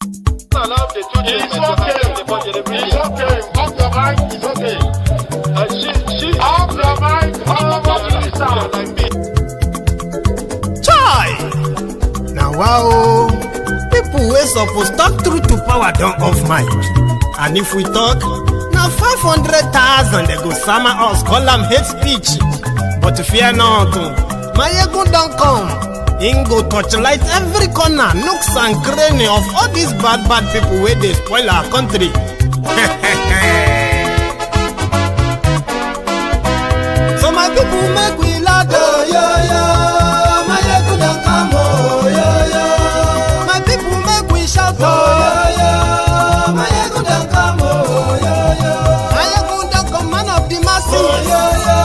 Allow the children It's okay. Off your mind. It's okay. She Off your mind. Chai! Now wow, people wey suppose talk truth to power don't off mic. And if we talk, now 500,000 they go summer us, call them hate speech. But fear not, my ego don't come. Ingo touchlight every corner, nooks and cranny of all these bad people where they spoil our country. So my people make we loud, oh yo yo. My ego don't come, oh yo yo. My people make we shout, oh yo yo. My ego don't come, oh yo yo. My ego don't come, man of the masses, oh yo yo.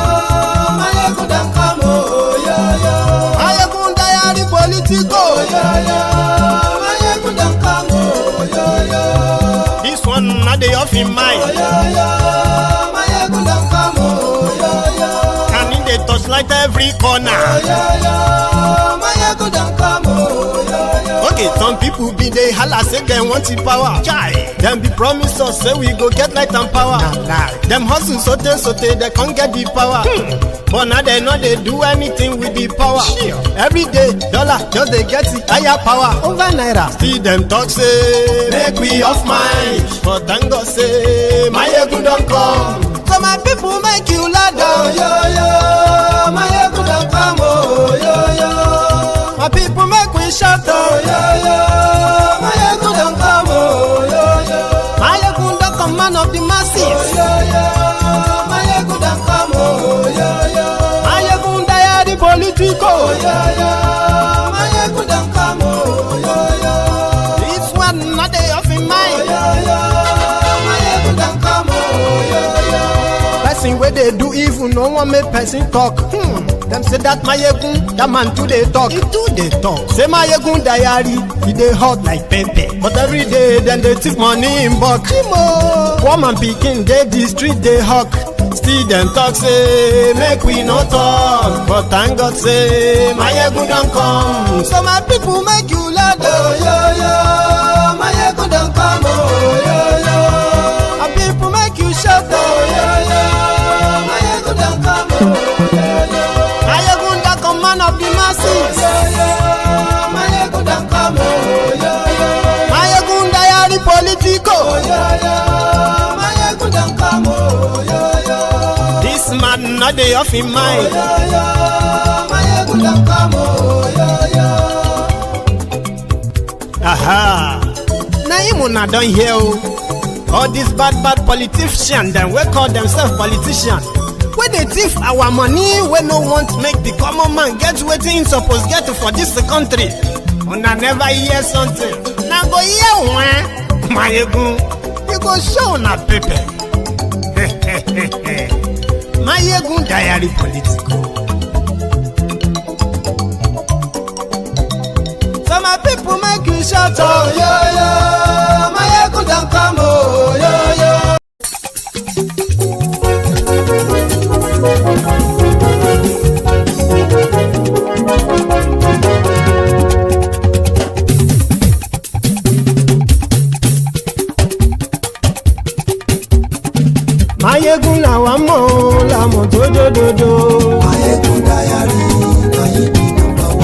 My ego don't come, oh yo yo. My ego diary political, oh yo yo. My ego don't come, oh yo yo. This one not the off in mind, oh yo yo. My ego don't come, oh yo yo. And in the touchlight every corner, oh yo yo. My ego don't come, oh yo yo. Okay, some people be they holla say they want the power. Chai, them be promise us say we go get light and power. Nah. Them hustle sote they can't get the power. But now they know they do anything with the power. Sure. Every day, dollar just they get the higher power over naira. See them talk say make we off mind, but thank God say my ego don't come. So my people make you loud, oh yo yo. My ego don't come, oh yo yo. My people make we shout, oh yo yo. My ego don't come, oh yo yo. My ego don't come, man of the masses, oh yo yo. My ego don't come, oh yo yo. My ego diary political, oh yo yo. My ego don't come, oh yo yo. This one not the off in mind, oh yo yo. My ego don't come, oh yo yo. Person where they do evil, no one make person talk. Them say that my yegun, that man too they talk. He too they talk. Say my yegun diary, he they hot like pepper. But every day then they take money in bulk. Woman picking, they the street they hawk. Still them talk say make we no talk. But thank God say my yegun don't come. So my people make you loud, oh yo yo. My yegun don't come, oh yo yo. My people make you shout, oh yo yo. My yegun don't come, oh yo yo. Man of the masses, oh, yeah, yeah. My ego don't come, oh, yeah, yeah. My ego diary political, oh, yeah, yeah. My ego don't come, oh, yeah, yeah. This man not the off in mind, oh, yeah, yeah. My ego don't come, oh, yeah, yeah. Aha, now you not done here, oh. All these bad politicians, then we call themselves politicians. When they thief our money, we no want make the common man get wetin suppose get for this country. Una never hear something. Now go hear one, my ego. You go show na paper. My ego diary political. So my people make you shout, oh yo yo. My ego don't come, oh yo yo. Mayegun la wa mo la mo dododo. Mayegun diary, Mayegun number 1.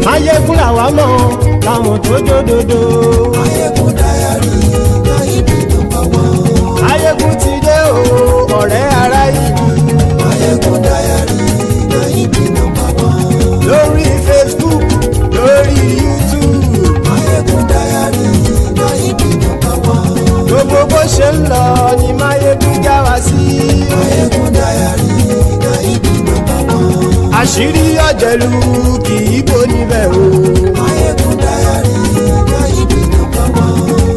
Mayegun la wa mo la mo dododo. Mayegun diary, Mayegun number 1. Mayegun ti dé o, ọ̀rẹ́ ara ìlú. Mayegun diary, Mayegun number 1. Lórí Facebook, lórí YouTube. Mayegun diary, Mayegun number 1. Gbogbo bó ṣe ń lọ ni Mayegun já wa sí. Mayegun diary, Mayegun number 1. Àṣírí ọ̀jẹ̀lú kì í bò níbẹ̀ o. Mayegun diary, Mayegun number 1.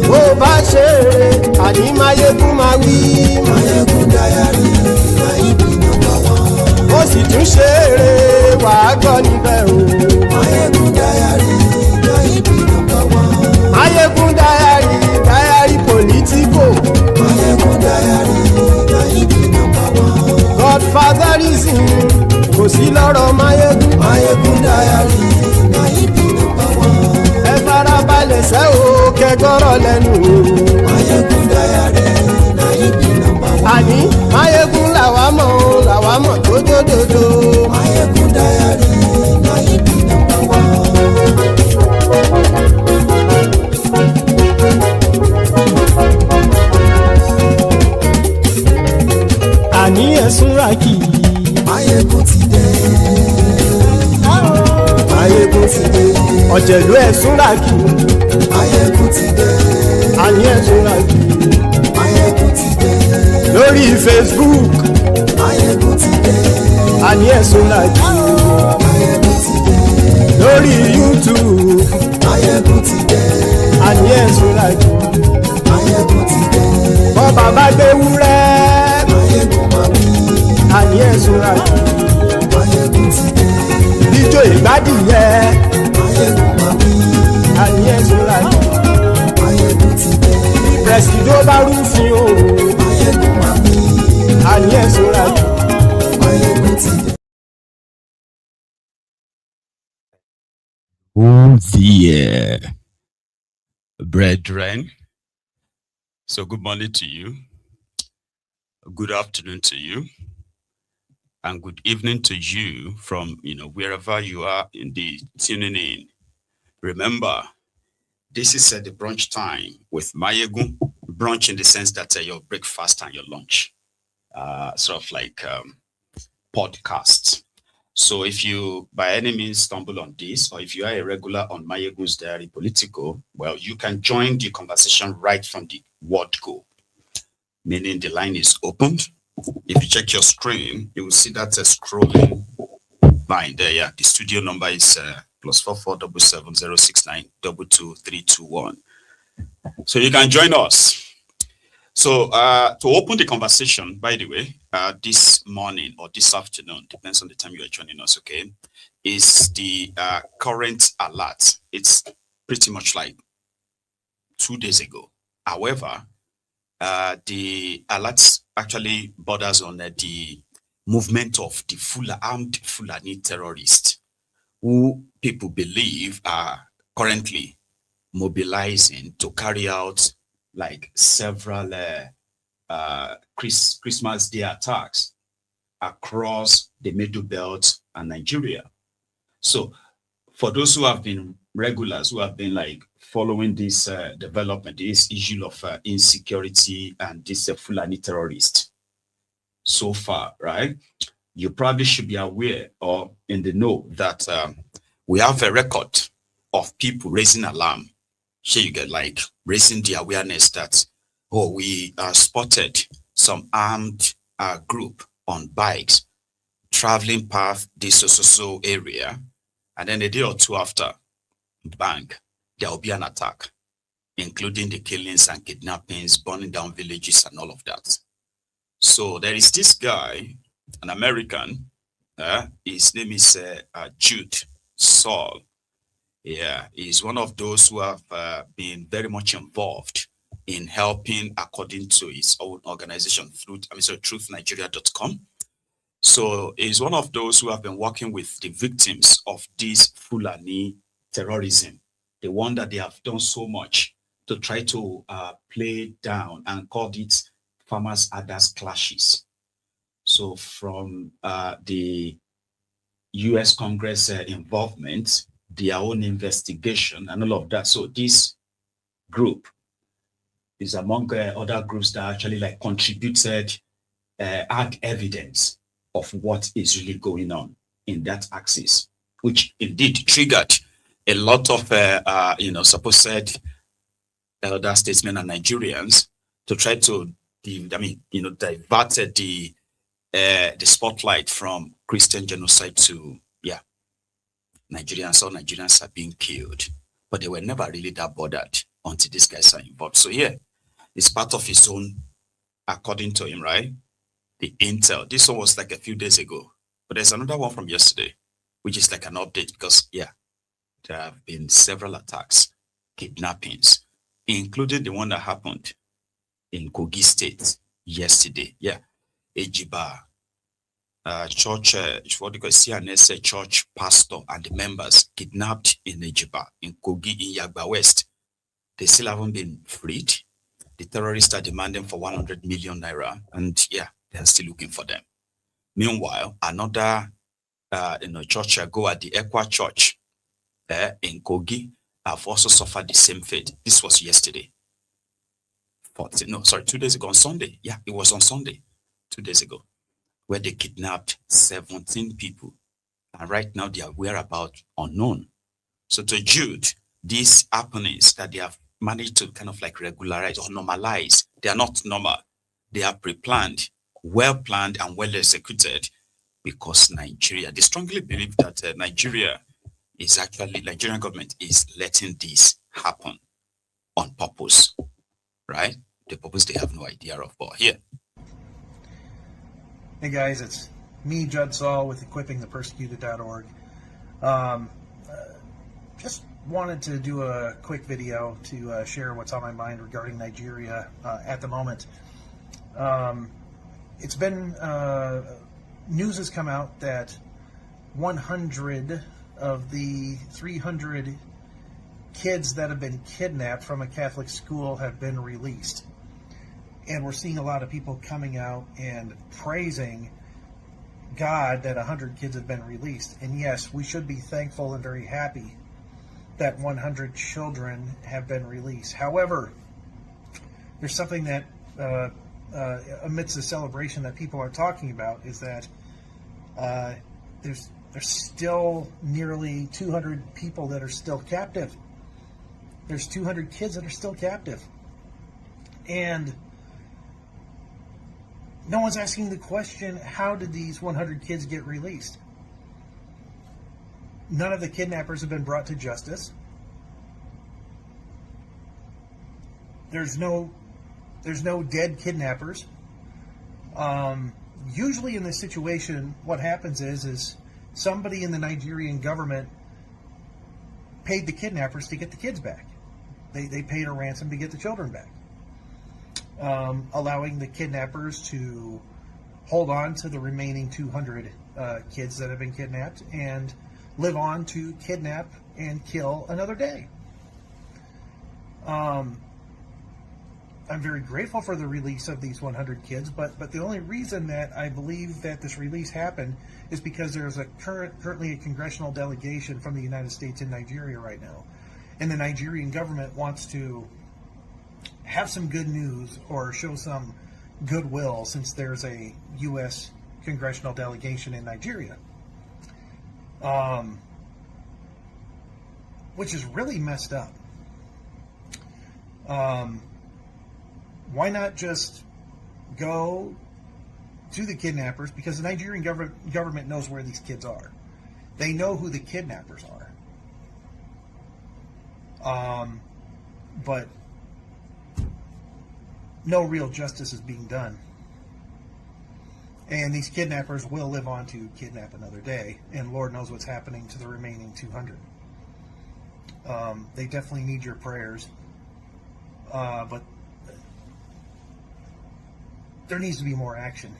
Bó bá ṣe eré, àní Mayegun máa wí. Mayegun diary, Mayegun number 1. Ó sì tún ṣe eré, wàá gbọ́ níbẹ̀ o. Mayegun diary, Mayegun number 1. Mayegun diary, diary political. Mayegun diary, Mayegun number 1. Godfatherism kò sí lọ́rọ̀ Mayegun. Mayegun diary, Mayegun. lẹ́nu o. Mayegun Diary na ibi number one. Àní Mayegun làwa mọ̀ tó dòdòdò. Mayegun Diary na ibi number one. Àní ẹ̀sùn rákì. Mayegun ti dé. Mayegun ti dé. Ọ̀jẹ̀lú ẹ̀sùn rákì. Mayegun ti dé. Àní ẹ̀sùn rákì. Mayegun ti dé. Lórí Facebook. Mayegun ti dé. Àní ẹ̀sùn rákì. Mayegun ti dé. Lórí YouTube. Mayegun ti dé. Àní ẹ̀sùn rákì. Mayegun ti dé. Bọ́ bàbá gbé wúrẹ́. Mayegun máa wí. Àní ẹ̀sùn rákì. Mayegun ti dé. Ijó ìgbádìyẹ. Mayegun máa wí. Àní ẹ̀sùn rákì. Mayegun ti dé. Presido bá rúfin o. Mayegun máa wí. Àní ẹ̀sùn rákì. Mayegun ti dé. Oh dear, brethren. So good morning to you, good afternoon to you, and good evening to you from wherever you are in the tuning in. Remember, this is the brunch time with Mayegun. Brunch in the sense that your breakfast and your lunch, sort of like podcasts. So if you by any means stumble on this, or if you are a regular on Mayegun's Diary Political, well, you can join the conversation right from the word go, meaning the line is opened. If you check your screen, you will see that scrolling line there. Yeah, the studio number is +44 77069 22321. So you can join us. So to open the conversation, by the way, this morning or this afternoon, depends on the time you are joining us, okay, is the current alert. It's pretty much like 2 days ago. However, the alert actually borders on the movement of the armed Fulani terrorists, who people believe are currently mobilizing to carry out like several Christmas Day attacks across the middlebelt and Nigeria. So for those who have been regulars, who have been like following this development, this issue of insecurity and this Fulani terrorist so far, right? You probably should be aware or in the know that we have a record of people raising alarm. Sure, you get like raising the awareness that, oh, we spotted some armed group on bikes traveling past this so area, and then a day or two after, bang, there will be an attack, including the killings and kidnappings, burning down villages and all of that. So there is this guy, an American, his name is Jude Saul. Yeah, he's one of those who have been very much involved in helping, according to his own organization, truthnigeria.com. So he's one of those who have been working with the victims of this Fulani terrorism, the one that they have done so much to try to play down and called it farmers' others clashes. So from the US Congress involvement, their own investigation and all of that. So this group is among other groups that actually like contributed, had evidence of what is really going on in that axis, which indeed triggered a lot of, supposed elder statesmen and Nigerians to try to, divert the spotlight from Christian genocide to, Nigerians, all Nigerians are being killed, but they were never really that bothered until these guys are involved. So yeah, it's part of his own, according to him, right? The intel. This one was like a few days ago, but there's another one from yesterday, which is like an update because there have been several attacks, kidnappings, including the one that happened in Kogi State yesterday. Yeah, Ejiba. Church, what you call CNS church pastor and the members kidnapped in Ejiba, in Kogi, in Yagba West. They still haven't been freed. The terrorists are demanding for 100 million naira, and yeah, they're still looking for them. Meanwhile, another church goer at the ECWA church in Kogi have also suffered the same fate. This was yesterday. 2 days ago on Sunday. Yeah, it was on Sunday, 2 days ago, where they kidnapped 17 people. And right now their whereabouts unknown. So to Jude, these happenings that they have managed to kind of like regularize or normalize, they are not normal. They are pre-planned, well-planned and well-executed, because Nigeria, they strongly believe that Nigerian government is letting this happen on purpose, right? The purpose they have no idea of, but here. Hey guys, it's me, Judd Saul, with equippingthepersecuted.org. Just wanted to do a quick video to share what's on my mind regarding Nigeria at the moment. It's been, news has come out that 100 of the 300 kids that have been kidnapped from a Catholic school have been released. And we're seeing a lot of people coming out and praising God that 100 kids have been released. And yes, we should be thankful and very happy that 100 children have been released. However, there's something that amidst the celebration that people are talking about, is that there's still nearly 200 people that are still captive. There's 200 kids that are still captive. And no one's asking the question, how did these 100 kids get released? None of the kidnappers have been brought to justice. There's no dead kidnappers. Usually in this situation, what happens is somebody in the Nigerian government paid the kidnappers to get the kids back. They paid a ransom to get the children back. Allowing the kidnappers to hold on to the remaining 200 kids that have been kidnapped and live on to kidnap and kill another day. I'm very grateful for the release of these 100 kids, but the only reason that I believe that this release happened is because there's currently a congressional delegation from the United States in Nigeria right now. And the Nigerian government wants to have some good news or show some goodwill, since there's a U.S. congressional delegation in Nigeria. Which is really messed up. Why not just go to the kidnappers? Because the Nigerian government knows where these kids are. They know who the kidnappers are. But no real justice is being done. And these kidnappers will live on to kidnap another day, and Lord knows what's happening to the remaining 200. They definitely need your prayers, but there needs to be more action.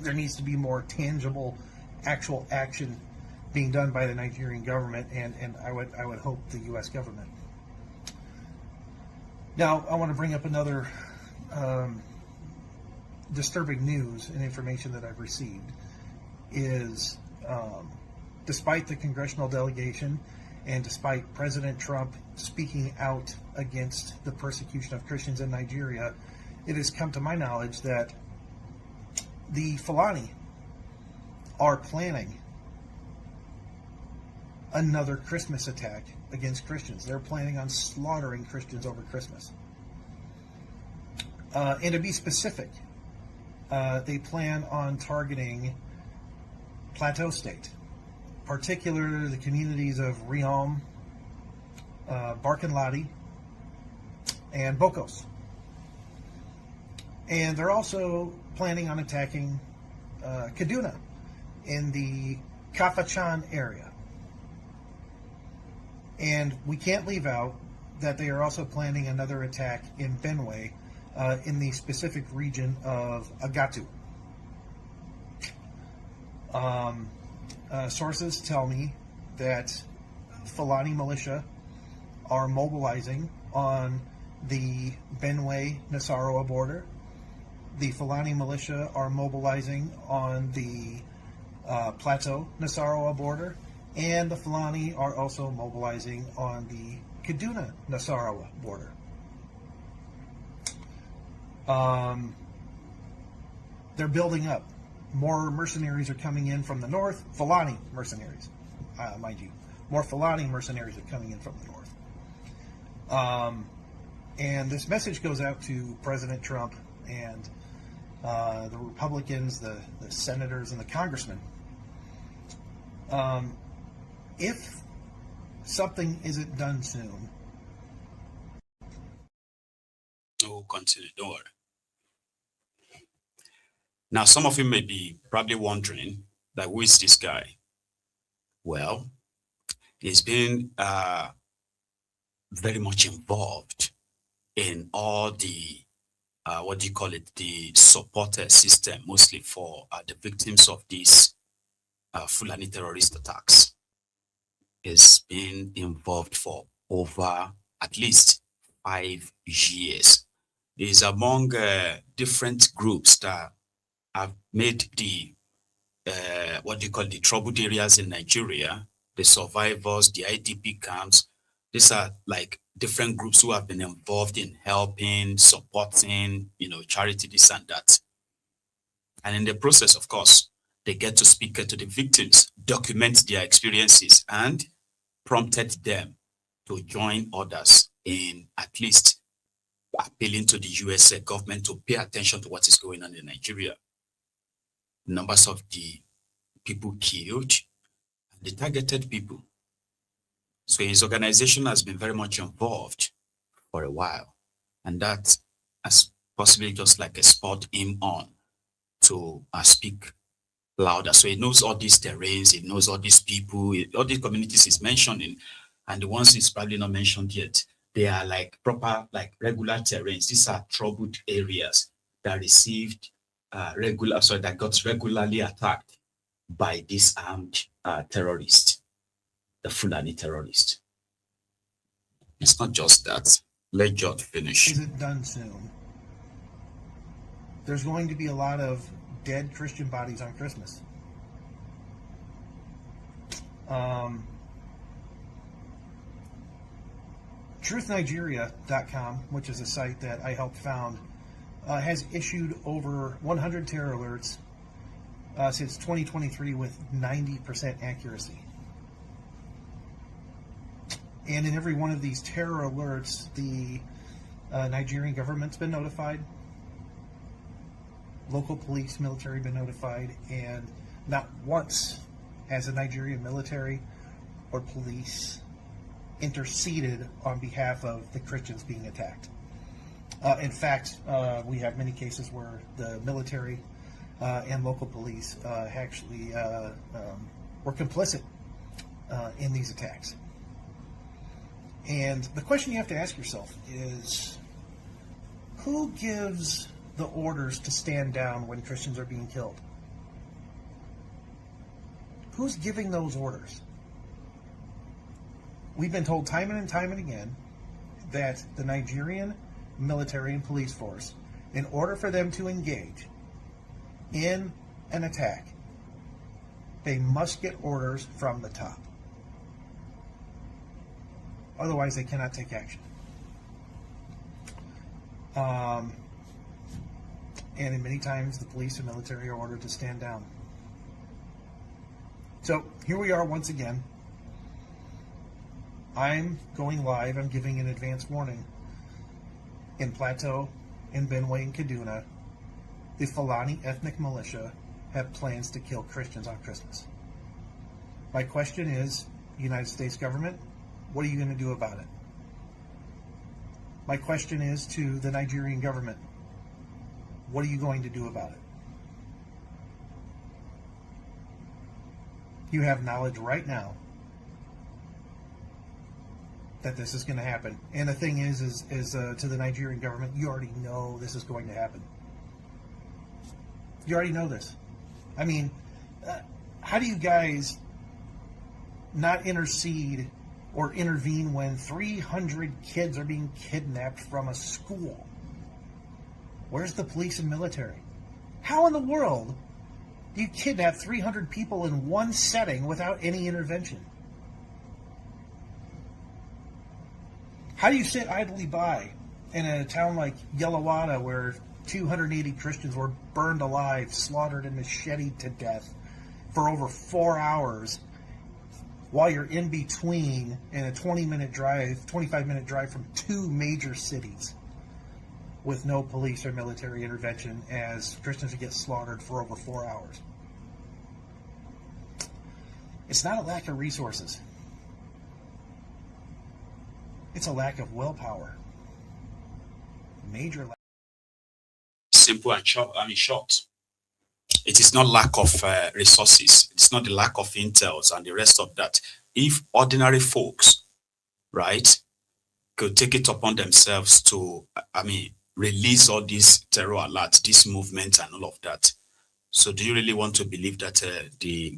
There needs to be more tangible, actual action being done by the Nigerian government, and I would hope the U.S. government. Now, I want to bring up another disturbing news and information that I've received is, despite the congressional delegation and despite President Trump speaking out against the persecution of Christians in Nigeria, it has come to my knowledge that the Fulani are planning another Christmas attack against Christians. They're planning on slaughtering Christians over Christmas. And to be specific, they plan on targeting Plateau State, particularly the communities of Riom, Barkinladi, and Bokos. And they're also planning on attacking Kaduna in the Kafachan area. And we can't leave out that they are also planning another attack in Benue, in the specific region of Agatu. Sources tell me that Fulani militia are mobilizing on the Benue-Nasarawa border. The Fulani militia are mobilizing on the Plateau-Nasarawa border, and the Fulani are also mobilizing on the Kaduna-Nasarawa border. They're building up. More mercenaries are coming in from the north. Fulani mercenaries, mind you. More Fulani mercenaries are coming in from the north. And this message goes out to President Trump and the Republicans, the senators, and the congressmen. If something isn't done soon, we'll continue. Don't worry. Now, some of you may be probably wondering that who is this guy? Well, he's been very much involved in all the what do you call it, the support system, mostly for the victims of these Fulani terrorist attacks. He's been involved for over at least 5 years. He's among different groups that have made the what do you call the troubled areas in Nigeria, the survivors, the IDP camps. These are like different groups who have been involved in helping, supporting, charity, this and that. And in the process, of course, they get to speak to the victims, document their experiences, and prompted them to join others in at least appealing to the US government to pay attention to what is going on in Nigeria. Numbers of the people killed, and the targeted people. So his organization has been very much involved for a while, and that has possibly just like spurred him on to speak louder. So he knows all these terrains, he knows all these people, all these communities he's mentioning, and the ones he's probably not mentioned yet, they are like proper, like regular terrains. These are troubled areas that received that got regularly attacked by this armed terrorist, the Fulani terrorist. It's not just that. Let George finish. Is it done soon? There's going to be a lot of dead Christian bodies on Christmas. TruthNigeria.com, which is a site that I helped found, has issued over 100 terror alerts since 2023 with 90% accuracy. And in every one of these terror alerts, the Nigerian government's been notified, local police, military been notified, and not once has the Nigerian military or police interceded on behalf of the Christians being attacked. In fact, we have many cases where the military and local police actually were complicit in these attacks. And the question you have to ask yourself is, who gives the orders to stand down when Christians are being killed? Who's giving those orders? We've been told time and time and again that the Nigerian military and police force, in order for them to engage in an attack, they must get orders from the top. Otherwise, they cannot take action. And in many times, the police and military are ordered to stand down. So here we are once again. I'm going live. I'm giving an advance warning. In Plateau, in Benue, and Kaduna, the Fulani ethnic militia have plans to kill Christians on Christmas. My question is, United States government, what are you going to do about it? My question is to the Nigerian government, what are you going to do about it? You have knowledge right now that this is going to happen. And the thing is to the Nigerian government, you already know this is going to happen. You already know this. I mean, how do you guys not intercede or intervene when 300 kids are being kidnapped from a school? Where's the police and military? How in the world do you kidnap 300 people in one setting without any intervention? How do you sit idly by in a town like Yellowada where 280 Christians were burned alive, slaughtered, and macheted to death for over 4 hours while you're in between in a 25-minute drive from two major cities with no police or military intervention as Christians get slaughtered for over 4 hours? It's not a lack of resources. It's a lack of willpower. Major lack. Simple and short. It is not lack of resources. It's not the lack of intels and the rest of that. If ordinary folks, right, could take it upon themselves to, release all these terror alerts, this movement and all of that. So do you really want to believe that the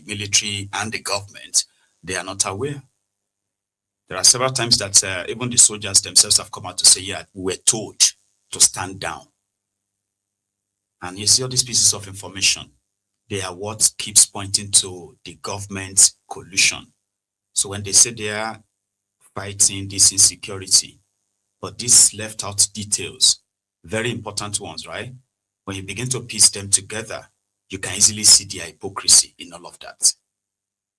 military and the government, they are not aware? There are several times that even the soldiers themselves have come out to say, yeah, we were told to stand down. And you see all these pieces of information, they are what keeps pointing to the government's collusion. So when they say they are fighting this insecurity, but these left out details, very important ones, right? When you begin to piece them together, you can easily see the hypocrisy in all of that.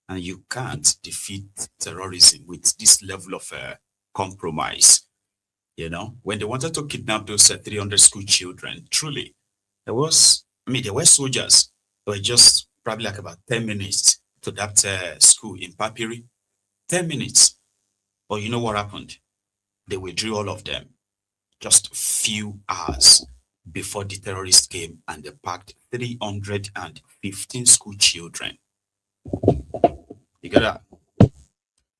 And you can't defeat terrorism with this level of compromise. You know, when they wanted to kidnap those 300 school children, truly, there were soldiers. They were just probably like about 10 minutes to that school in Papiri. 10 minutes. But you know what happened? They withdrew all of them just few hours before the terrorists came, and they packed 315 school children. You get that?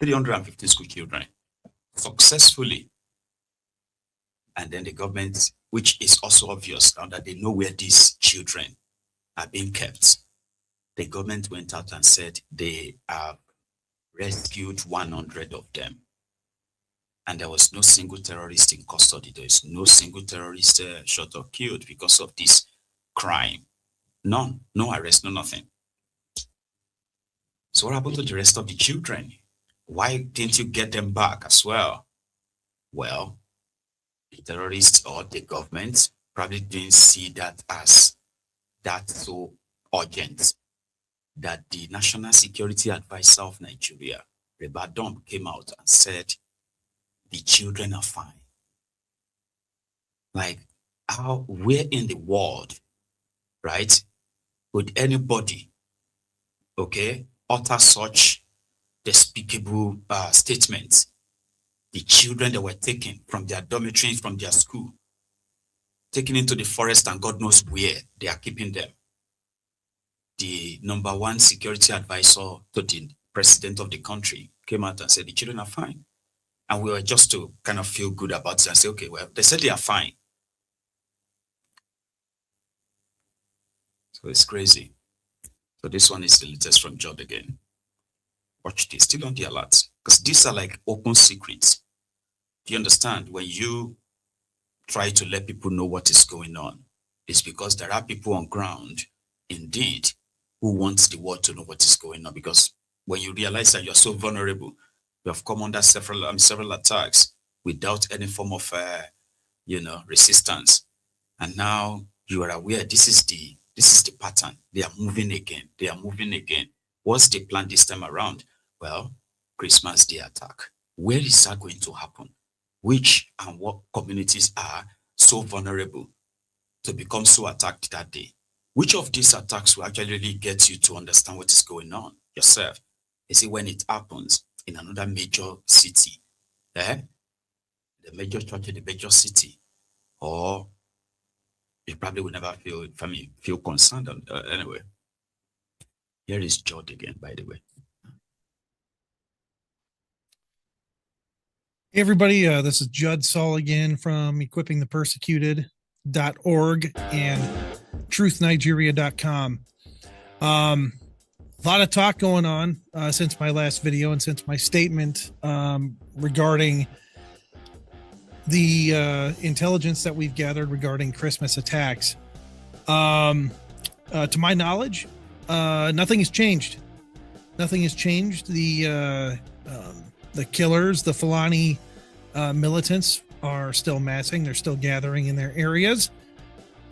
315 school children successfully. And then the government, which is also obvious now that they know where these children are being kept, the government went out and said they have rescued 100 of them. And there was no single terrorist in custody. There is no single terrorist shot or killed because of this crime. None. No arrest, no nothing. So what happened to the rest of the children? Why didn't you get them back as well? Well, the terrorists or the government probably didn't see that as that so urgent that the National Security Advisor of Nigeria, Rebadon, came out and said, the children are fine. Like, where in the world, right, would anybody, okay, utter such despicable statements? The children that were taken from their dormitories, from their school, taken into the forest, and God knows where they are keeping them. The #1 security advisor to the president of the country came out and said the children are fine. And we were just to kind of feel good about it and say, okay, well, they said they are fine. So it's crazy. So this one is the latest from Judd again. Watch this, still on the alert, because these are like open secrets. Do you understand? When you try to let people know what is going on, it's because there are people on ground, indeed, who want the world to know what is going on. Because when you realize that you're so vulnerable, you have come under several attacks without any form of, resistance, and now you are aware this is the pattern. They are moving again. They are moving again. What's the plan this time around? Well, Christmas Day attack. Where is that going to happen? Which and what communities are so vulnerable to become so attacked that day? Which of these attacks will actually really get you to understand what is going on yourself? You see, when it happens in another major city, the major church in the major city, or you probably will never feel concerned. Anyway, here is Judd again, by the way. Hey everybody, this is Judd Saul again from equippingthepersecuted.org and truthnigeria.com. A lot of talk going on since my last video and since my statement regarding the intelligence that we've gathered regarding Christmas attacks. To my knowledge, nothing has changed. Nothing has changed. The killers, the Fulani militants, are still massing. They're still gathering in their areas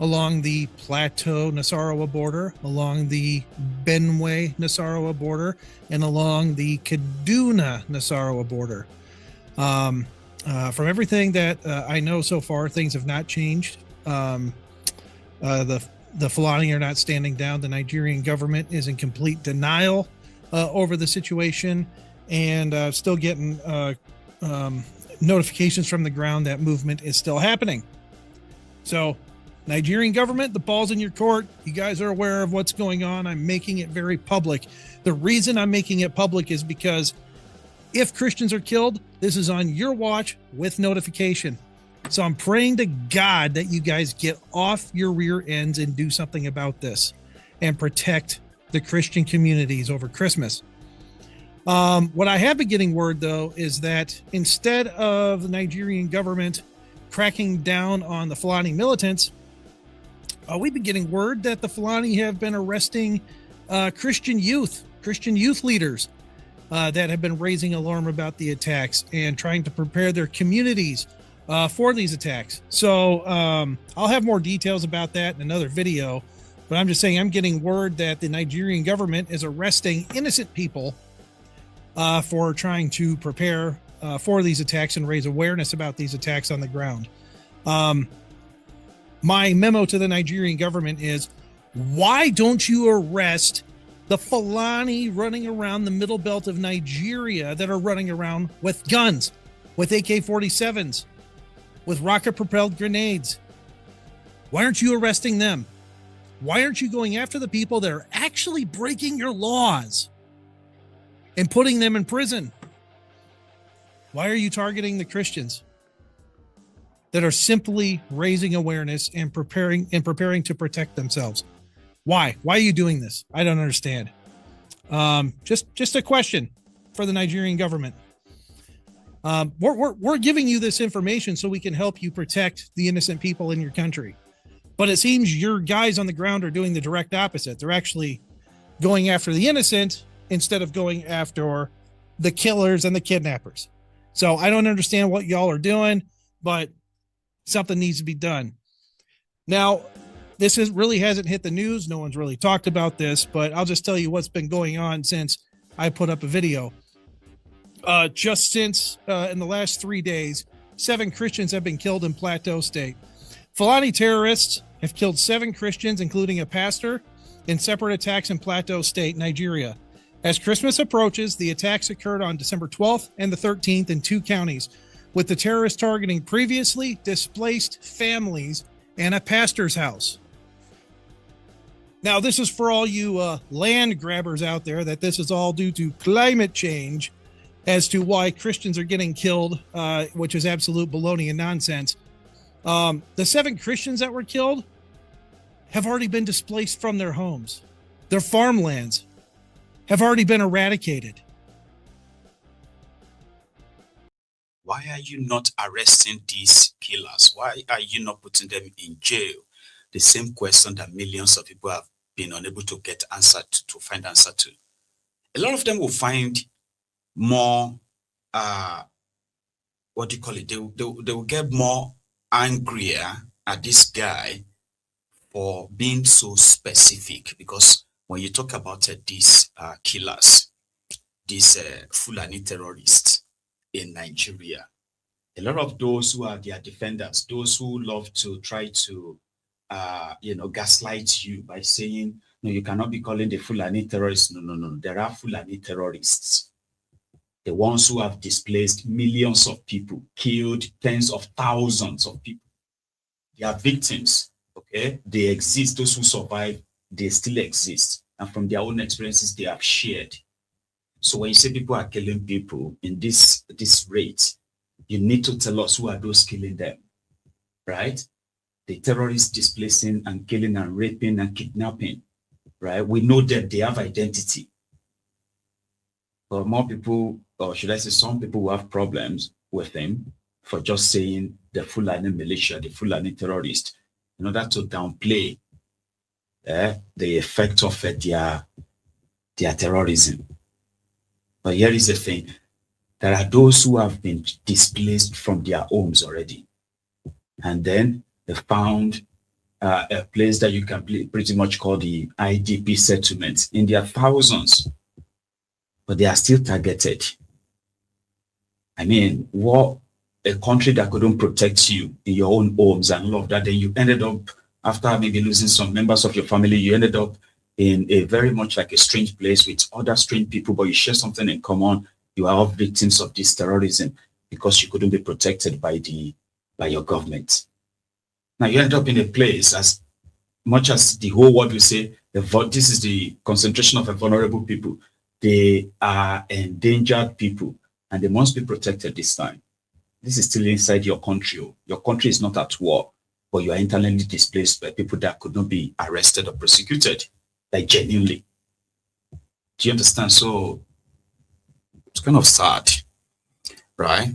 along the Plateau Nasarawa border, along the Benue Nasarawa border, and along the Kaduna Nasarawa border. From everything that I know so far, things have not changed. The Fulani are not standing down. The Nigerian government is in complete denial over the situation, and still getting notifications from the ground that movement is still happening. So, Nigerian government, the ball's in your court. You guys are aware of what's going on. I'm making it very public. The reason I'm making it public is because if Christians are killed, this is on your watch with notification. So I'm praying to God that you guys get off your rear ends and do something about this and protect the Christian communities over Christmas. What I have been getting word, though, is that instead of the Nigerian government cracking down on the Fulani militants, we've been getting word that the Fulani have been arresting Christian youth leaders that have been raising alarm about the attacks and trying to prepare their communities for these attacks. So I'll have more details about that in another video, but I'm just saying I'm getting word that the Nigerian government is arresting innocent people for trying to prepare for these attacks and raise awareness about these attacks on the ground. My memo to the Nigerian government is, why don't you arrest the Fulani running around the middle belt of Nigeria that are running around with guns, with AK-47s, with rocket-propelled grenades? Why aren't you arresting them? Why aren't you going after the people that are actually breaking your laws and putting them in prison? Why are you targeting the Christians that are simply raising awareness and preparing to protect themselves? Why are you doing this? I don't understand. Just a question for the Nigerian government. We're giving you this information so we can help you protect the innocent people in your country. But it seems your guys on the ground are doing the direct opposite. They're actually going after the innocent instead of going after the killers and the kidnappers. So I don't understand what y'all are doing, but something needs to be done. Now, this really hasn't hit the news. No one's really talked about this, but I'll just tell you what's been going on since I put up a video. Just since in the last 3 days, 7 Christians have been killed in Plateau State. Fulani terrorists have killed 7 Christians, including a pastor, in separate attacks in Plateau State, Nigeria. As Christmas approaches, the attacks occurred on December 12th and the 13th in 2 counties, with the terrorists targeting previously displaced families and a pastor's house. Now, this is for all you land grabbers out there, that this is all due to climate change as to why Christians are getting killed, which is absolute baloney and nonsense. The 7 Christians that were killed have already been displaced from their homes. Their farmlands have already been eradicated. Why are you not arresting these killers? Why are you not putting them in jail? The same question that millions of people have been unable to get answered to find answer to. A lot of them will find more, what do you call it? They will get more angrier at this guy for being so specific, because when you talk about these killers, these Fulani terrorists in Nigeria, a lot of those who are their defenders, those who love to try to gaslight you by saying, no, you cannot be calling the Fulani terrorists. No. There are Fulani terrorists. The ones who have displaced millions of people, killed tens of thousands of people. They are victims, okay? They exist. Those who survive, they still exist. And from their own experiences, they have shared. So when you say people are killing people in this rate, you need to tell us who are those killing them, right? The terrorists displacing and killing and raping and kidnapping, right? We know that they have identity. Because more people, or should I say some people who have problems with him for just saying the Fulani militia, the Fulani terrorist, in order to downplay the effect of their terrorism. But here is the thing. There are those who have been displaced from their homes already. And then they found a place that you can pretty much call the IDP settlement in their thousands. But they are still targeted. I mean, what a country that couldn't protect you in your own homes and all of that, then you ended up, after maybe losing some members of your family, you ended up in a very much like a strange place with other strange people, but you share something in common. You are all victims of this terrorism because you couldn't be protected by your government. Now you end up in a place, as much as the whole world will say, this is the concentration of a vulnerable people. They are endangered people and they must be protected this time. This is still inside your country. Your country is not at war, but you are internally displaced by people that could not be arrested or prosecuted, like genuinely. Do you understand? So it's kind of sad, right?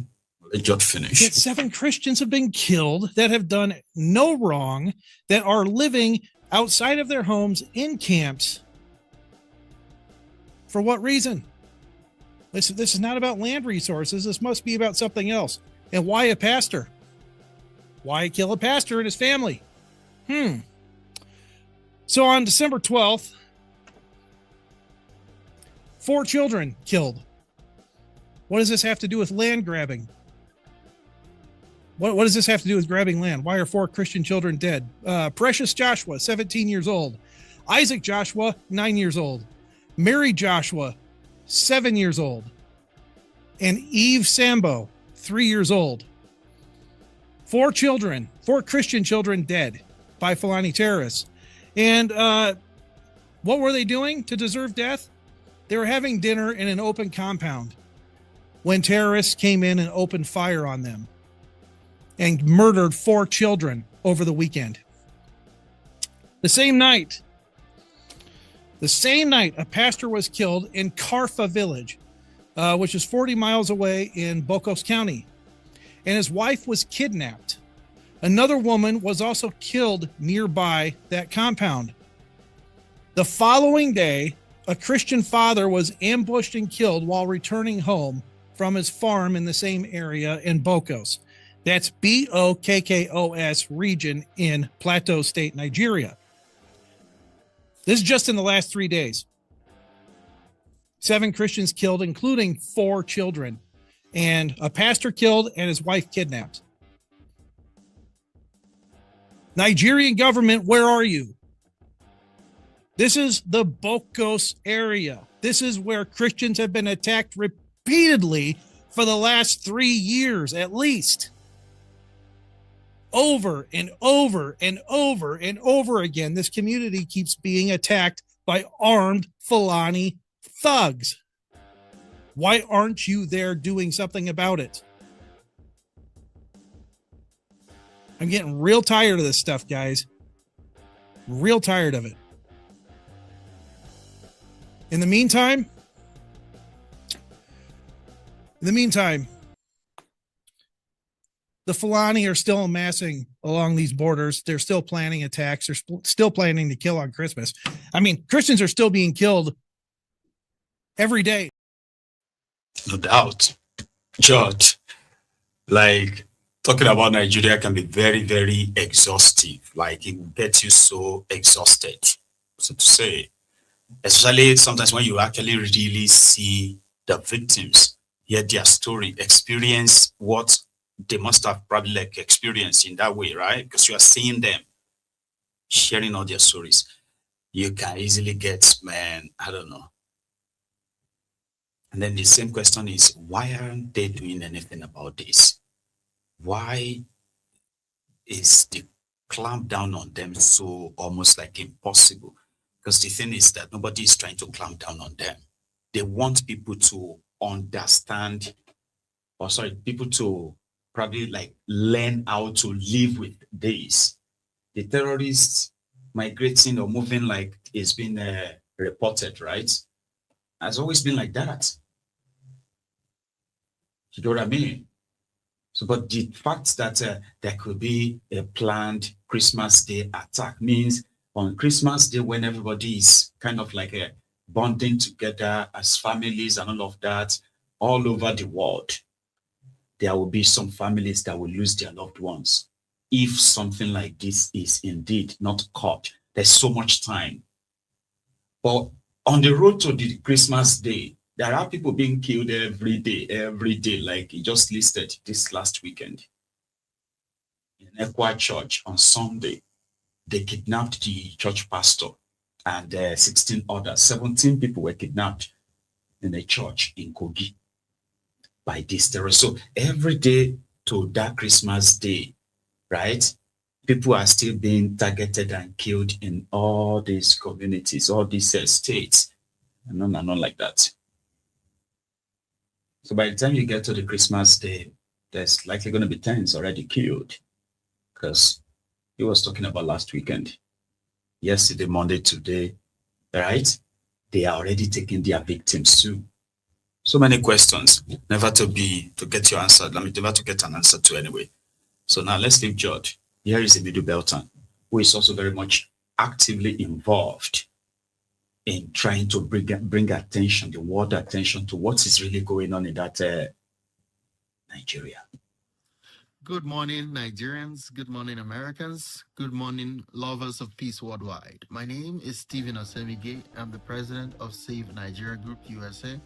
Let's just finish. Yet 7 Christians have been killed that have done no wrong, that are living outside of their homes in camps. For what reason? This is not about land resources. This must be about something else. And why a pastor? Why kill a pastor and his family? So on December 12th, 4 children killed. What does this have to do with land grabbing? What does this have to do with grabbing land? Why are 4 Christian children dead? Precious Joshua, 17 years old. Isaac Joshua, 9 years old. Mary Joshua, 7 years old. And Eve Sambo, 3 years old. 4 children, 4 Christian children dead by Fulani terrorists. And what were they doing to deserve death? They were having dinner in an open compound when terrorists came in and opened fire on them and murdered 4 children over the weekend. The same night, a pastor was killed in Karfa village, which is 40 miles away in Bocos County, and his wife was kidnapped. Another woman was also killed nearby that compound. The following day, a Christian father was ambushed and killed while returning home from his farm in the same area in Bokos. That's Bokkos region in Plateau State, Nigeria. This is just in the last 3 days. 7 Christians killed, including 4 children, and a pastor killed and his wife kidnapped. Nigerian government, where are you? This is the Bokos area. This is where Christians have been attacked repeatedly for the last 3 years, at least. Over and over and over and over again, this community keeps being attacked by armed Fulani thugs. Why aren't you there doing something about it? I'm getting real tired of this stuff, guys. Real tired of it. In the meantime, the Fulani are still amassing along these borders. They're still planning attacks. They're still planning to kill on Christmas. I mean, Christians are still being killed every day. No doubt. George, like talking about Nigeria can be very, very exhaustive. Like it will get you so exhausted, so to say. Especially sometimes when you actually really see the victims, hear their story, experience what they must have probably like experienced in that way, right? Because you are seeing them sharing all their stories. You can easily get, man, I don't know. And then the same question is, why aren't they doing anything about this? Why is the clamp down on them so almost like impossible? Because the thing is that nobody is trying to clamp down on them. They want people to understand, or sorry, people to probably like learn how to live with this. The terrorists migrating or moving like it's been reported, right? Has always been like that. You know what I mean? So, but the fact that there could be a planned Christmas Day attack means on Christmas Day, when everybody is kind of like bonding together as families and all of that, all over the world, there will be some families that will lose their loved ones. If something like this is indeed not caught, there's so much time. But on the road to the Christmas Day, there are people being killed every day, like he just listed this last weekend. In ECWA Church on Sunday, they kidnapped the church pastor and 16 others. 17 people were kidnapped in a church in Kogi by this terrorist. So every day to that Christmas Day, right, people are still being targeted and killed in all these communities, all these states, and on like that. So by the time you get to the Christmas Day, there's likely going to be tens already killed, because he was talking about last weekend, yesterday, Monday, today, right? They are already taking their victims too. So many questions, never to get your answer. Never to get an answer to anyway. So now let's leave George. Here is a middlebelter who is also very much actively involved in trying to bring attention, the world attention to what is really going on in that Nigeria. Good morning, Nigerians. Good morning, Americans. Good morning, lovers of peace worldwide. My name is Stephen Osemige. I'm the president of Save Nigeria Group USA.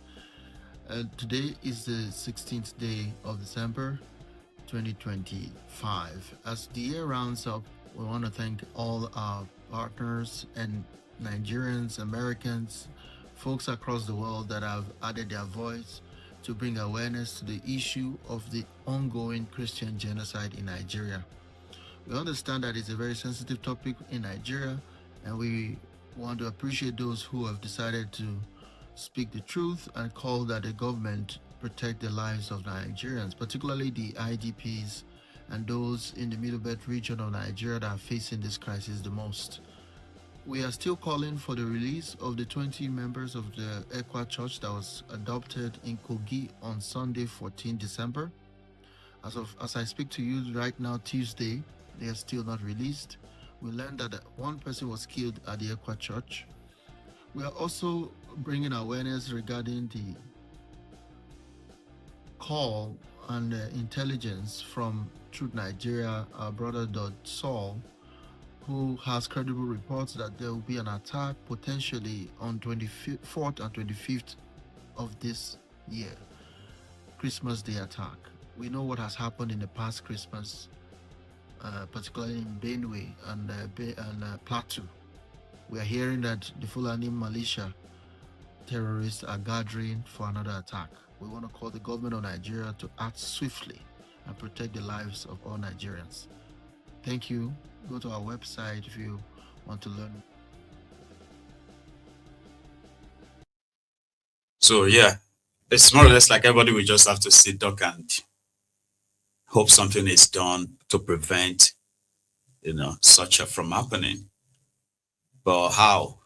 Today is the 16th day of December 2025. As the year rounds up, we want to thank all our partners and Nigerians, Americans, folks across the world that have added their voice to bring awareness to the issue of the ongoing Christian genocide in Nigeria. We understand that it's a very sensitive topic in Nigeria, and we want to appreciate those who have decided to speak the truth and call that the government protect the lives of Nigerians, particularly the IDPs and those in the middlebelt region of Nigeria that are facing this crisis the most. We are still calling for the release of the 20 members of the ECWA Church that was adopted in Kogi on Sunday, 14 December. As I speak to you right now, Tuesday, they are still not released. We learned that one person was killed at the ECWA Church. We are also bringing awareness regarding the call and intelligence from Truth Nigeria, our brother Saul, who has credible reports that there will be an attack potentially on 24th and 25th of this year, Christmas Day attack. We know what has happened in the past Christmas, particularly in Benue and Plateau. We are hearing that the Fulani militia terrorists are gathering for another attack. We want to call the government of Nigeria to act swiftly and protect the lives of all Nigerians. Thank you. Go to our website if you want to learn. So yeah, it's more or less like everybody will just have to sit back and hope something is done to prevent, such from happening. But how?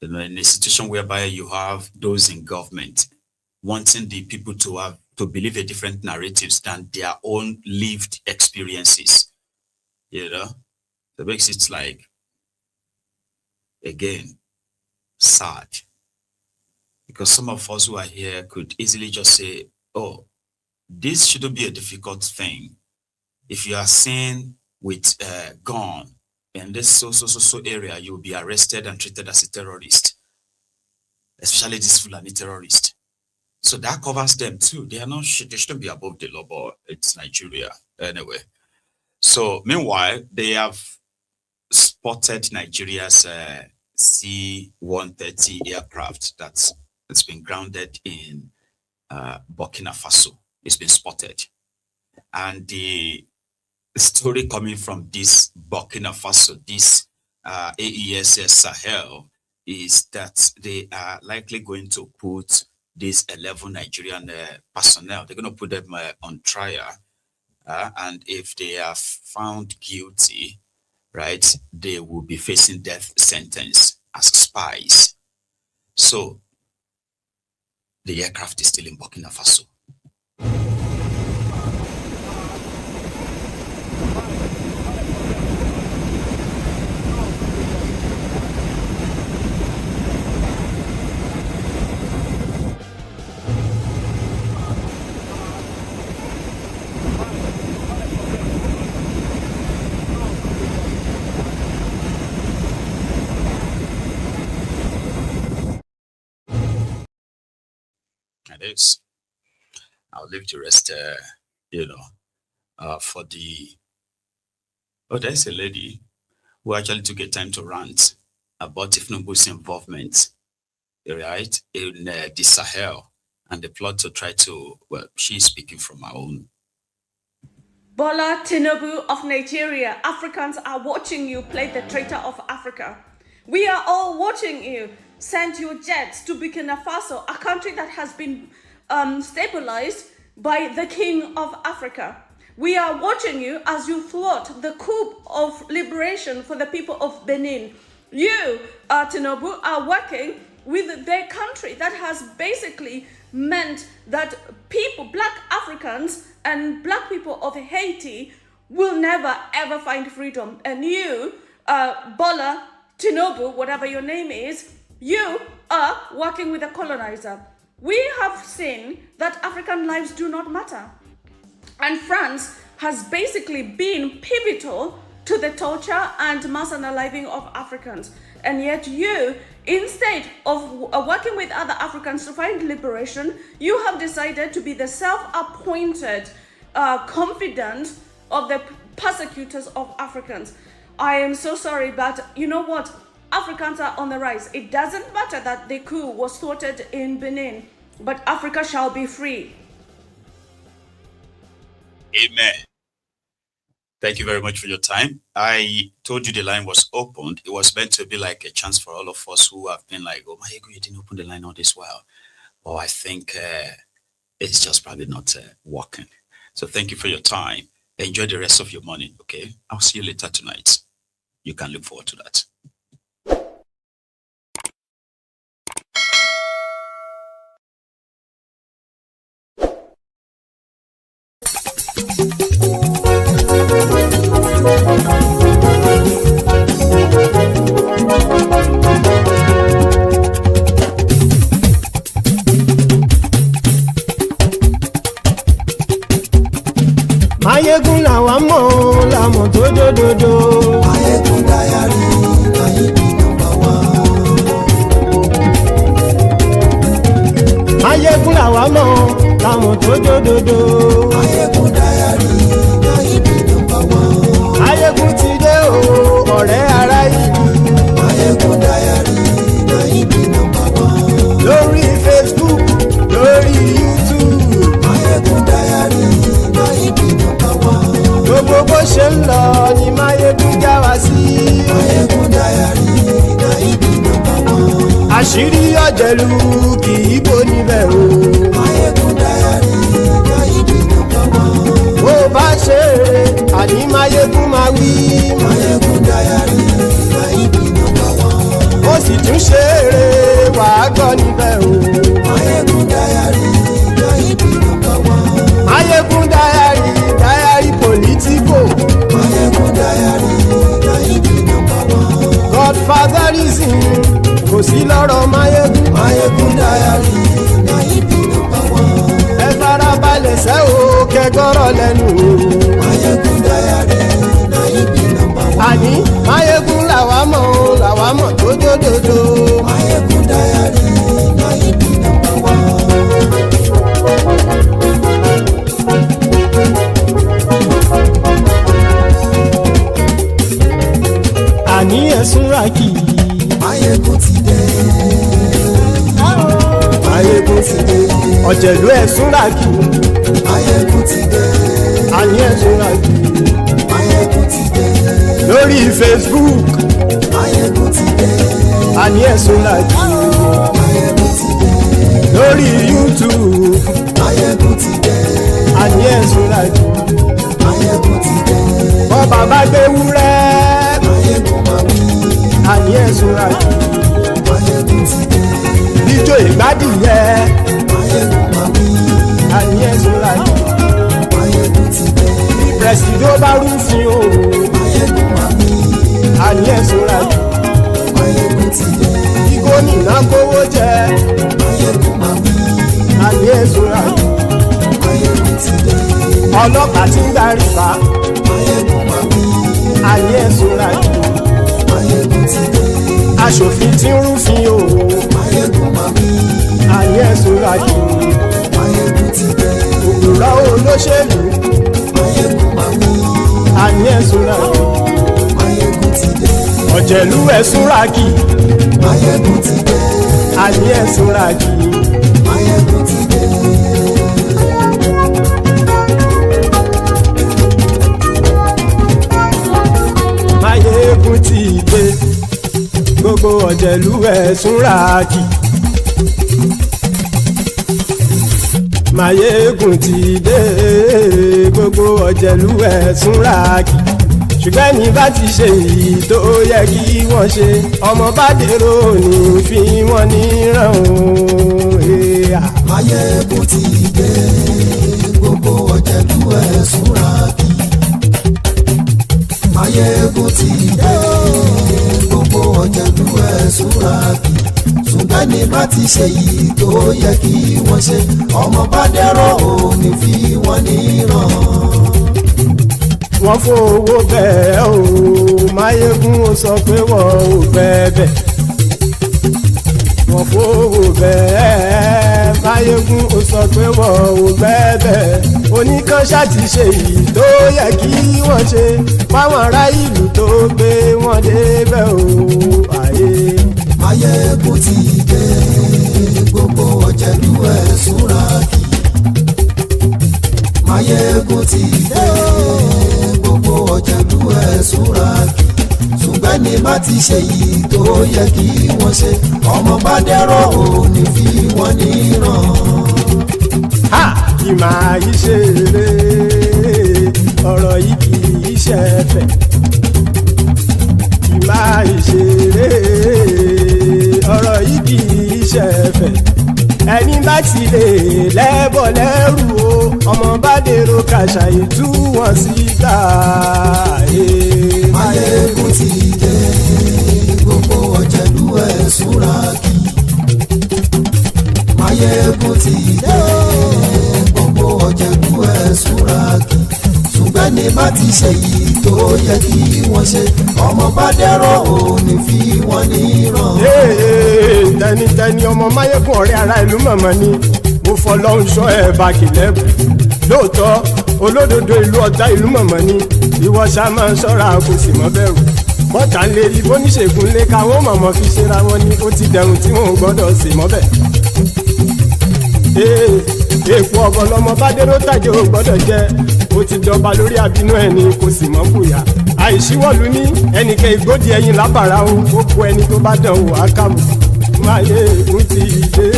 In a situation whereby you have those in government wanting the people to believe a different narratives than their own lived experiences. That makes it like, again, sad. Because some of us who are here could easily just say, oh, this shouldn't be a difficult thing. If you are seen with a gun in this so area, you'll be arrested and treated as a terrorist, especially this Fulani terrorist. So that covers them too. They shouldn't be above the law, but it's Nigeria anyway. So meanwhile, they have spotted Nigeria's C-130 aircraft that's been grounded in Burkina Faso. It's been spotted. And the story coming from this Burkina Faso, this AESS Sahel, is that they are likely going to put these 11 Nigerian personnel, they're going to put them on trial. And if they are found guilty, right, they will be facing death sentence as spies. So the aircraft is still in Burkina Faso. it is. I'll leave the rest, for the... Oh, there's a lady who actually took a time to rant about Tinubu's involvement, right, in the Sahel and the plot to try to, well, she's speaking from her own. Bola Tinubu of Nigeria, Africans are watching you play the traitor of Africa. We are all watching you send your jets to Burkina Faso, a country that has been stabilized by the king of Africa. We are watching you as you thwart the coup of liberation for the people of Benin. You, Tinubu, are working with the country that has basically meant that people, black Africans and black people of Haiti will never ever find freedom. And you, Bola Tinubu, whatever your name is, you are working with a colonizer. We have seen that African lives do not matter. And France has basically been pivotal to the torture and mass unaliving of Africans. And yet you, instead of working with other Africans to find liberation, you have decided to be the self-appointed confidant of the persecutors of Africans. I am so sorry, but you know what? Africans are on the rise. It doesn't matter that the coup was thwarted in Benin, but Africa shall be free. Amen. Thank you very much for your time. I told you the line was opened. It was meant to be like a chance for all of us who have been like, oh my God, you didn't open the line all this while. Oh, I think it's just probably not working. So thank you for your time. Enjoy the rest of your morning, okay? I'll see you later tonight. You can look forward to that. Mayegun làwa mọ̀ làmọ̀ tó dòdòdò. Mayegun dayari Nayibi #1. Mayegun làwa mọ̀ làmọ̀ tó dòdòdò. Mayegun dayari Nayibi #1. Mayegun ti dé o ọ̀rẹ́ ara ìlú. Mayegun dayari Nayibi #1. Lórí Facebook, lórí YouTube. Mayegun dayari Nayibi #1. Gbogbo bó ṣe ń lọ ni Mayegun já wa sí. Mayegun dayari Nayibi #1. Àṣírí ọ̀jẹ̀lú kì í bò níbẹ̀ o. Mayegun dayari Nayibi #1. Bó bá ṣe eré àní Mayegun máa wí. Mayegun dayari Nayibi #1. Ó sì tún ṣe eré wàá gbọ́ níbẹ̀ o. Mayegun dayari Nayibi #1. Mayegun dayari political. Mayegun dayari Nayibi #1. Godfatherism kò sí lọ́rọ̀ Mayegun. Mayegun dayari Nayibi #1. Ẹ farabalẹ̀ sẹ́ o kẹgọ́rọ̀ lẹ́nu o. Mayegun dayari Nayibi #1. Àní Mayegun làwa mọ̀ tó dòdòdò. Mayegun dayari Nayibi #1. Àní ẹ̀sùn ràkì. Mayegun ti dé. Mayegun ti dé. Ọ̀jẹ̀lú ẹ̀sùn ràkì. Mayegun ti dé. Àní ẹ̀sùn ràkì. Mayegun ti dé. Lórí Facebook. Mayegun ti dé. Àní ẹ̀sùn ràkì. Mayegun ti dé. Lórí YouTube. Mayegun ti dé. Àní ẹ̀sùn ràkì. Mayegun ti dé. Bọ́ bàbá gbé wúrẹ́. Mayegun máa wí. Àní ẹ̀sùn ràkì. Mayegun ti dé. Ijó ìgbádìyẹ. Mayegun máa wí. Àní ẹ̀sùn ràkì. Mayegun ti dé. Pẹ̀sìdó bá rúfin o. Mayegun máa wí. Àní ẹ̀sùn ràkì. Mayegun ti dé. Gómìnà kówó jẹ. Mayegun máa wí. Àní ẹ̀sùn ràkì. Mayegun ti dé. Ọlọ́pàá tí ń darí bá. Mayegun máa wí. Àní ẹ̀sùn ràkì. Mayegun ti dé. Aṣòfin tí ń rúfin o. Mayegun máa wí. Àní ẹ̀sùn ràkì. òpùrọ̀ olóṣèlú Máyégún máa wí. àní ẹ̀sùn ràkì Máyégún ti dé. ọ̀jẹ̀lú ẹ̀sùn ràkì Máyégún ti dé. àní ẹ̀sùn ràkì. Máyégún ti dé. Máyégún ti dé gbogbo ọ̀jẹ̀lú ẹ̀sùn ràkì. Máyégún ti dé gbogbo ọ̀jẹ̀lú ẹ̀sùn ràkì. ṣùgbọ́n ní bá ti ṣe èyí tó yẹ kí wọ́n ṣe ọmọ bá dèrò ní fi wọ́n níran o. Máyégún ti dé gbogbo ọ̀jẹ̀lú ẹ̀sùn ràkì. Máyégún ti dé gbogbo ọ̀jẹ̀lú ẹ̀sùn ràkì. ṣùgbọ́n ní bá ti ṣe yìí tó yẹ kí wọ́n ṣe ọmọ bá dẹ́rọ̀ ò ní fi wọ́n níran. wọ́n fowó bẹ́ẹ̀ o Máyégún ó sọ pé wọ́n ò bẹ́ẹ̀ wọ́n fowó bẹ́ẹ̀ Máyégún ó sọ pé wọ́n ò bẹ́ẹ̀ oníkan ṣáàtì ṣe èyí tó yẹ kí wọ́n ṣe fáwọn ará ìlú tó gbé wọn débẹ̀ o àyè. Máyégún ti dé gbogbo ọ̀jẹ̀lú ẹ̀sùn ràkì. Máyégún ti dé gbogbo ọ̀jẹ̀lú ẹ̀sùn ràkì. ṣùgbọ́n ní bá ti ṣe yìí tó yẹ kí wọ́n ṣe ọmọ bá dẹ́rọ̀ ò ní fi wọ́n níran. ha kì máa yí ṣeré ọ̀rọ̀ yìí kì í ṣẹ̀fẹ̀ kì máa yí ṣeré ọ̀rọ̀ yìí kì í ṣẹ̀fẹ̀ ẹni bá ti lè lẹ́bọ̀ lẹ́rù o ọmọ bá dèrò kàṣà ìtú wọn síta. Máyégún ti dé gbogbo ọ̀jẹ̀lú ẹ̀sùn ràkì. Máyégún ti dé gbogbo ọ̀jẹ̀lú ẹ̀sùn ràkì. ṣùgbọ́n ní bá ti ṣe yìí tó yẹ kí wọ́n ṣe ọmọ bá dẹ́rọ̀ ò ní fi wọ́n níran. tẹnitẹni ọmọ Máyégún ọ̀rẹ́ ara ìlú mọ̀mọ́ ni mo fọlọ́run ṣọ́ ẹ̀ bá kìlẹ́bù lóòótọ́ olódodo ìlú ọ̀tá ìlú mọ̀mọ́ ni ìwọ ṣá máa ń ṣọ́ra kò sì mọ́ bẹ̀rù bọ́tà ń lè rí bóníṣègùn lé káwọn mọ̀mọ́ fi ṣera wọn ni ó ti dẹrùn tí wọn ò gbọ́dọ̀ sì mọ́ bẹ̀. èèpo ọ̀bọ lọmọ bá dérò tàjẹ́ ò gbọ́dọ̀ jẹ́ ó ti dọba lórí àbínú ẹni kò sì mọ́ bùyà àìsíwọ̀lú ní ẹnìkẹ́ ìgbódì ẹyin lábàrá o ó kó ẹni tó bá dán o àkàmù. Máyégún ti dé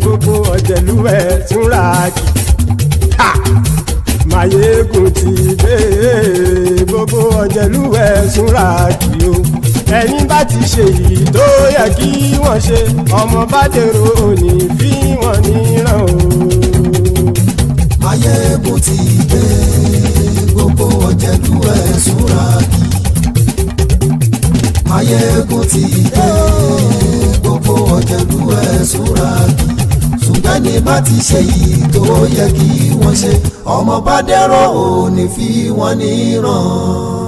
gbogbo ọ̀jẹ̀lú ẹ̀sùn ràkì. Máyégún ti dé gbogbo ọ̀jẹ̀lú ẹ̀sùn ràkì o ẹni bá ti ṣe yìí tó yẹ kí wọ́n ṣe ọmọ bá dèrò òní fi wọ́n níran o. Máyégún ti dé gbogbo ọ̀jẹ̀lú ẹ̀sùn ràkì. Máyégún ti dé gbogbo ọ̀jẹ̀lú ẹ̀sùn ràkì. ṣùgbọ́n ní bá ti ṣe yìí tó yẹ kí wọ́n ṣe ọmọ bá dẹ́rọ̀ ò ní fi wọ́n níran.